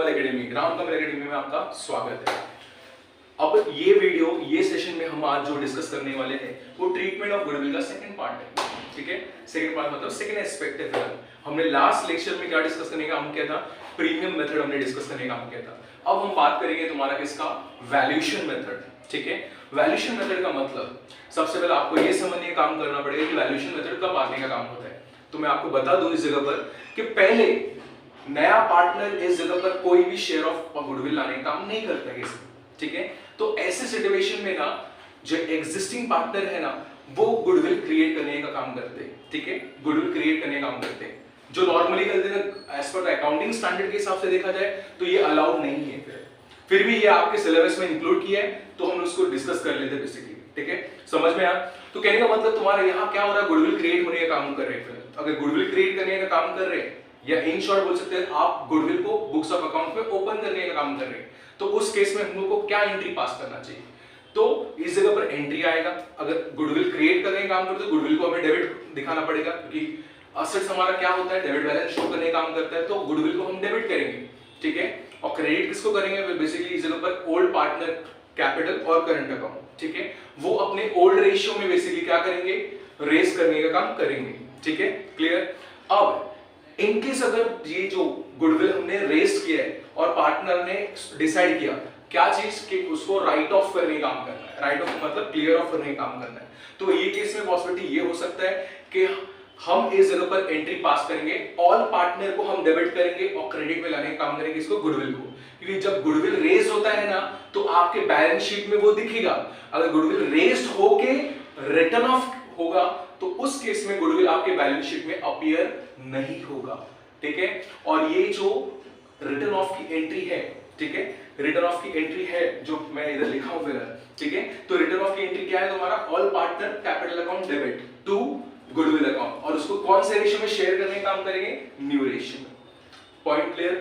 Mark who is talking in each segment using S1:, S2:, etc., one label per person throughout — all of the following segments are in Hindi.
S1: रामकमल एकेडमी में आपका स्वागत है। अब ये सेशन में हम आज जो डिस्कस करने वाले हैं वो ट्रीटमेंट ऑफ गुडविल का सेकंड पार्ट है। ठीक है, सेकंड पार्ट मतलब सेकंड एस्पेक्ट है। हमने लास्ट लेक्चर में क्या डिस्कस करने का काम किया था? प्रीमियम मेथड हमने डिस्कस करने का काम किया था। अब हम बात करेंगे तुम्हारा किसका? Valuation method. ठीक है, वैल्यूएशन मेथड का मतलब सबसे पहले आपको ये समझने का काम करना पड़ेगा कि वैल्यूएशन मेथड कब आने का काम होता है। तो मैं आपको बता दूं इस जगह पर कि पहले नया पार्टनर इस जगह पर कोई भी शेयर ऑफ गुडविल लाने का काम नहीं करता है। ठीक है, तो ऐसे सिचुएशन में ना जो एग्जिस्टिंग पार्टनर है ना वो गुडविल क्रिएट करने का काम करते हैं। ठीक है, गुडविल क्रिएट करने का काम करते हैं जो नॉर्मली करते हैं एज पर अकाउंटिंग स्टैंडर्ड के हिसाब से देखा जाए तो ये अलाउड नहीं है। फिर भी ये आपके सिलेबस में इंक्लूड किया है तो हम उसको डिस्कस कर लेते हैं बेसिकली। ठीक है, समझ में आया? तो कहने का मतलब तुम्हारा यहाँ क्या हो रहा है? गुडविल क्रिएट होने का काम कर रहे हैं। अगर गुडविल क्रिएट करने का काम कर रहे हैं या इन शॉर्ट बोल सकते हैं आप गुडविल को बुक्स ऑफ अकाउंट में ओपन करने का काम कर रहे हैं, तो उस केस में हम लोग को क्या एंट्री पास करना चाहिए? तो इस जगह पर एंट्री आएगा। अगर गुडविल क्रिएट करने का काम करते तो गुडविल को हमें डेबिट दिखाना पड़ेगा क्योंकि असेट्स हमारा क्या होता है? डेबिट बैलेंस शो करने का काम करता है, तो गुडविल को हम डेबिट करेंगे। ठीक है, और क्रेडिट किसको करेंगे? बेसिकली इस जगह पर ओल्ड पार्टनर कैपिटल और करंट अकाउंट। ठीक है, वो अपने ओल्ड रेशियो में बेसिकली क्या करेंगे? रेस करने का काम करेंगे। ठीक है, क्लियर? अब इनकेस अगर ये जो गुडविल हमने रेस किया है और पार्टनर ने डिसाइड किया क्या चीज कि उसको राइट ऑफ करने का काम करना है, राइट ऑफ मतलब क्लियर ऑफ करने का काम करना है, तो ये केस में पॉसिबिलिटी ये हो सकता है कि हम इस जगह पर एंट्री पास करेंगे, ऑल पार्टनर को हम डेबिट करेंगे और क्रेडिट में लाने का काम करेंगे इसको गुडविल को। क्योंकि जब गुडविल रेज होता है ना तो आपके बैलेंस शीट में वो दिखेगा। अगर गुडविल रेज्ड होके रिटर्न ऑफ होगा तो उस केस में गुडविल आपके बैलेंस शीट में अपीयर नहीं होगा। ठीक है, और ये जो रिटर्न ऑफ की एंट्री है, ठीक है, रिटर्न ऑफ की एंट्री है जो मैं इधर लिखा हूं फिलहाल। ठीक है, तो रिटर्न ऑफ की एंट्री क्या है तुम्हारा? All partner capital account debit to goodwill account, और उसको कौन से रेशियो में शेयर करने का काम करेंगे? न्यू रेशियो में। Point clear?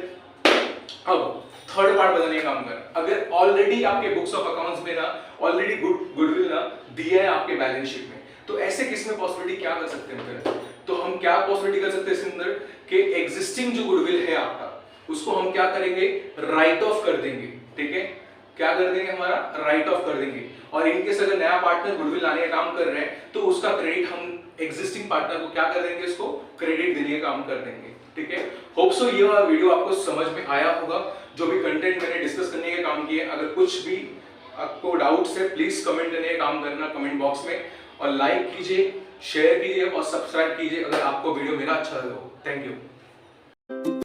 S1: अब थर्ड पार्ट बताने का काम कर। अगर ऑलरेडी आपके बुक्स ऑफ अकाउंट्स में ना ऑलरेडी गुडविल ना दिया है आपके बैलेंस शीट में, तो ऐसे केस में पॉसिबिलिटी क्या कर सकते हैं फिर? तो हम क्या पॉसिबिलिटी कर सकते हैं इसके अंदर कि एग्जिस्टिंग जो गुडविल है आपका उसको हम क्या करेंगे? राइट ऑफ कर देंगे। ठीक है, क्या कर देंगे? हमारा राइट ऑफ कर देंगे। और इनकेस अगर नया पार्टनर गुडविल लाने का काम कर रहे हैं तो उसका क्रेडिट हम एग्जिस्टिंग पार्टनर को क्या कर देंगे? इसको क्रेडिट देने का काम कर देंगे। ठीक है, होप सो ये वाला वीडियो आपको समझ में आया होगा। जो भी कंटेंट मैंने डिस्कस करने का काम किया, अगर कुछ भी आपको डाउट्स है प्लीज कमेंट करने का काम करना कमेंट बॉक्स में, और लाइक कीजिए, शेयर कीजिए और सब्सक्राइब कीजिए अगर आपको वीडियो मेरा अच्छा लगा हो। Thank you.